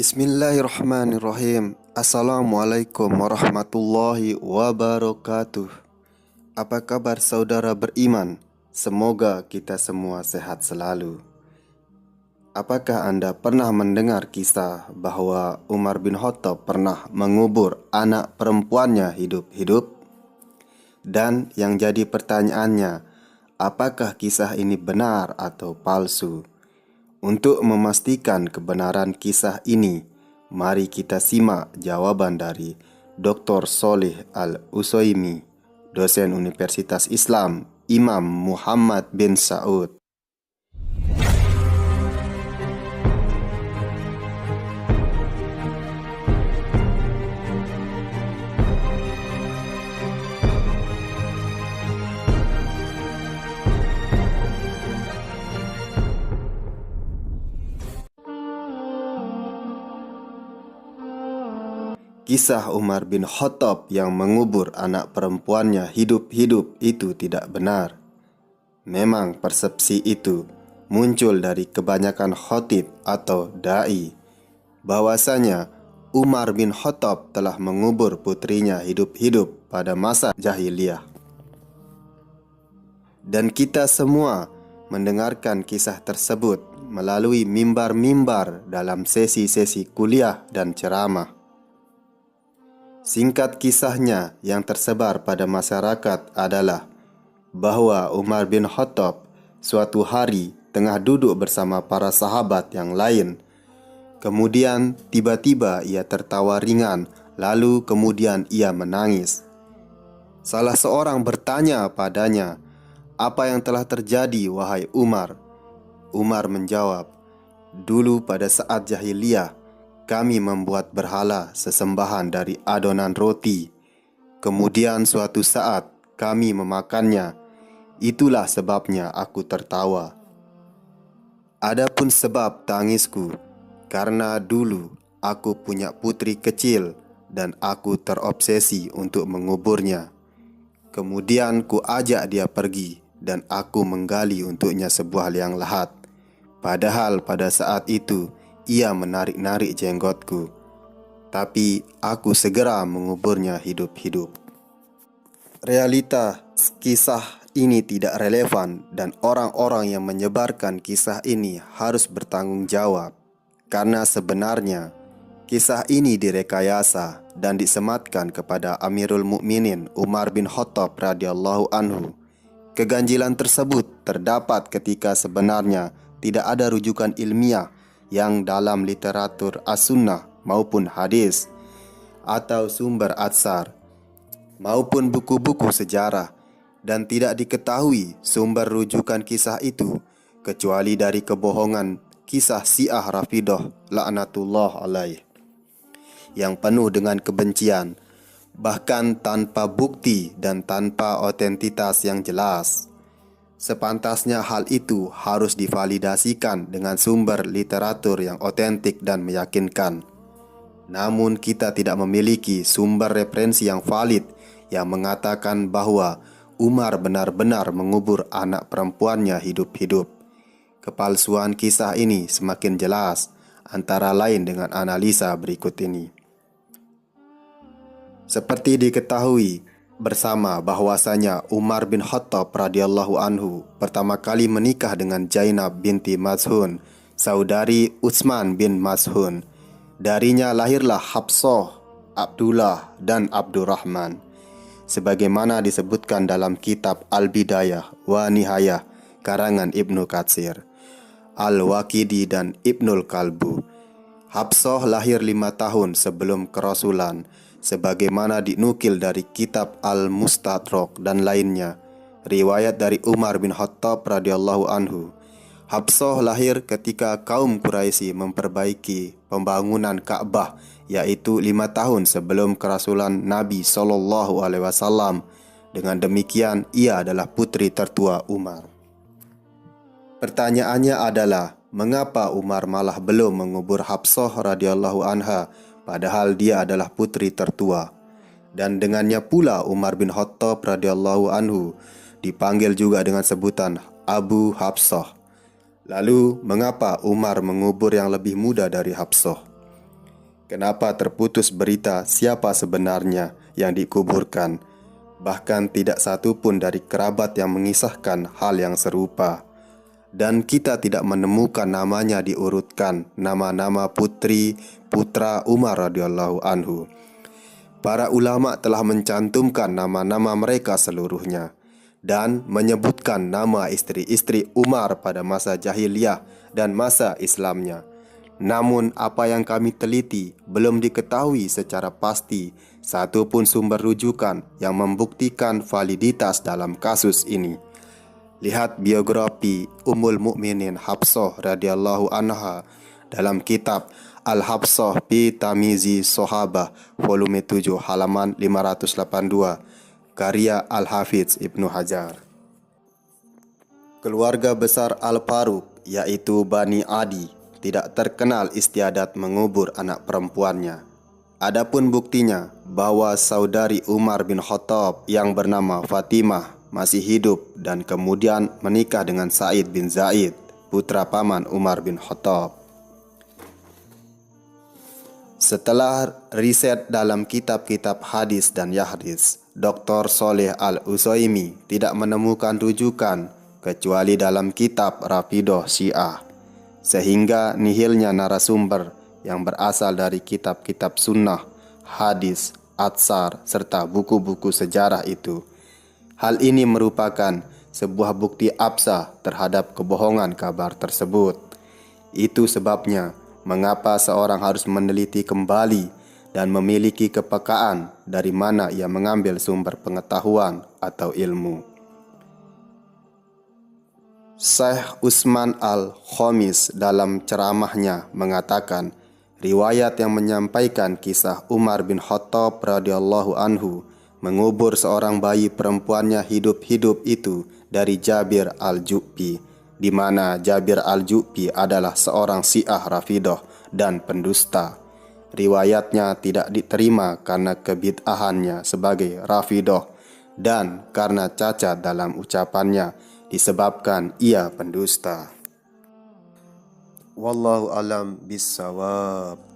Bismillahirrahmanirrahim. Assalamualaikum warahmatullahi wabarakatuh. Apa kabar saudara beriman? Semoga kita semua sehat selalu. Apakah Anda pernah mendengar kisah bahwa Umar bin Khattab pernah mengubur anak perempuannya hidup-hidup? Dan yang jadi pertanyaannya, apakah kisah ini benar atau palsu? Untuk memastikan kebenaran kisah ini, mari kita simak jawaban dari Dr. Sholih Al-Utsaimin, dosen Universitas Islam Imam Muhammad bin Saud. Kisah Umar bin Khattab yang mengubur anak perempuannya hidup-hidup itu tidak benar. Memang persepsi itu muncul dari kebanyakan khatib atau da'i bahwasanya Umar bin Khattab telah mengubur putrinya hidup-hidup pada masa jahiliyah. Dan kita semua mendengarkan kisah tersebut melalui mimbar-mimbar dalam sesi-sesi kuliah dan ceramah. Singkat kisahnya yang tersebar pada masyarakat adalah bahwa Umar bin Khattab suatu hari tengah duduk bersama para sahabat yang lain. Kemudian tiba-tiba ia tertawa ringan, lalu kemudian ia menangis. Salah seorang bertanya padanya, "Apa yang telah terjadi, wahai Umar?" Umar menjawab, "Dulu pada saat jahiliyah, kami membuat berhala sesembahan dari adonan roti. Kemudian suatu saat kami memakannya. Itulah sebabnya aku tertawa. Adapun sebab tangisku, karena dulu aku punya putri kecil dan aku terobsesi untuk menguburnya. Kemudian ku ajak dia pergi dan aku menggali untuknya sebuah liang lahat. Padahal pada saat itu ia menarik-narik jenggotku, tapi aku segera menguburnya hidup-hidup." Realita kisah ini tidak relevan dan orang-orang yang menyebarkan kisah ini harus bertanggung jawab, karena sebenarnya kisah ini direkayasa dan disematkan kepada Amirul Mukminin Umar bin Khattab radhiyallahu anhu. Keganjilan tersebut terdapat ketika sebenarnya tidak ada rujukan ilmiah yang dalam literatur as-sunnah maupun hadis atau sumber atsar maupun buku-buku sejarah, dan tidak diketahui sumber rujukan kisah itu kecuali dari kebohongan kisah Syiah Rafidah laknatullah alaih yang penuh dengan kebencian, bahkan tanpa bukti dan tanpa otentitas yang jelas. Sepantasnya hal itu harus divalidasikan dengan sumber literatur yang otentik dan meyakinkan. Namun kita tidak memiliki sumber referensi yang valid yang mengatakan bahwa Umar benar-benar mengubur anak perempuannya hidup-hidup. Kepalsuan kisah ini semakin jelas, antara lain dengan analisa berikut ini. Seperti diketahui bersama bahwasanya Umar bin Khattab radhiyallahu anhu pertama kali menikah dengan Zainab binti Maz'un, saudari Utsman bin Maz'un. Darinya lahirlah Hafsah, Abdullah, dan Abdurrahman, sebagaimana disebutkan dalam kitab Al-Bidayah wa Nihayah karangan Ibnu Katsir, Al-Waqidi, dan Ibnul Kalbu. Hafsah lahir 5 tahun sebelum kerasulan, sebagaimana dinukil dari kitab Al-Mustadrak dan lainnya. Riwayat dari Umar bin Khattab radhiyallahu anhu, Hafsah lahir ketika kaum Quraisy memperbaiki pembangunan Ka'bah, yaitu 5 tahun sebelum kerasulan Nabi SAW. Dengan demikian, ia adalah putri tertua Umar. Pertanyaannya adalah, mengapa Umar malah belum mengubur Hafsah radhiyallahu anha padahal dia adalah putri tertua? Dan dengannya pula Umar bin Khattab radhiyallahu anhu dipanggil juga dengan sebutan Abu Hafsah. Lalu mengapa Umar mengubur yang lebih muda dari Hafsah? Kenapa terputus berita siapa sebenarnya yang dikuburkan? Bahkan tidak satu pun dari kerabat yang mengisahkan hal yang serupa. Dan kita tidak menemukan namanya diurutkan, nama-nama putri, putra Umar radhiyallahu anhu. Para ulama telah mencantumkan nama-nama mereka seluruhnya dan menyebutkan nama istri-istri Umar pada masa jahiliyah dan masa Islamnya. Namun apa yang kami teliti belum diketahui secara pasti satu pun sumber rujukan yang membuktikan validitas dalam kasus ini. Lihat biografi Ummul Mukminin Hafsah radhiyallahu anha dalam kitab Al-Hafsah fi Tamizi Sohabah volume 7 halaman 582 karya Al-Hafidz Ibnu Hajar. Keluarga besar Al-Faruq yaitu Bani Adi tidak terkenal istiadat mengubur anak perempuannya. Adapun buktinya bahwa saudari Umar bin Khattab yang bernama Fatimah masih hidup dan kemudian menikah dengan Sa'id bin Zaid, putra paman Umar bin Khattab. Setelah riset dalam kitab-kitab hadis dan yahdis, Dr. Soleh Al-Utsaimin tidak menemukan rujukan kecuali dalam kitab Rafidah Syiah, sehingga nihilnya narasumber yang berasal dari kitab-kitab sunnah, hadis, atsar, serta buku-buku sejarah itu. Hal ini merupakan sebuah bukti absah terhadap kebohongan kabar tersebut. Itu sebabnya mengapa seorang harus meneliti kembali dan memiliki kepekaan dari mana ia mengambil sumber pengetahuan atau ilmu. Syekh Utsman Al-Khamis dalam ceramahnya mengatakan, riwayat yang menyampaikan kisah Umar bin Khattab radhiyallahu anhu mengubur seorang bayi perempuannya hidup-hidup itu dari Jabir Al-Ju'fi, di mana Jabir Al-Ju'fi adalah seorang Syiah Rafidah dan pendusta. Riwayatnya tidak diterima karena kebid'ahannya sebagai Rafidah dan karena cacat dalam ucapannya disebabkan ia pendusta. Wallahu alam bissawab.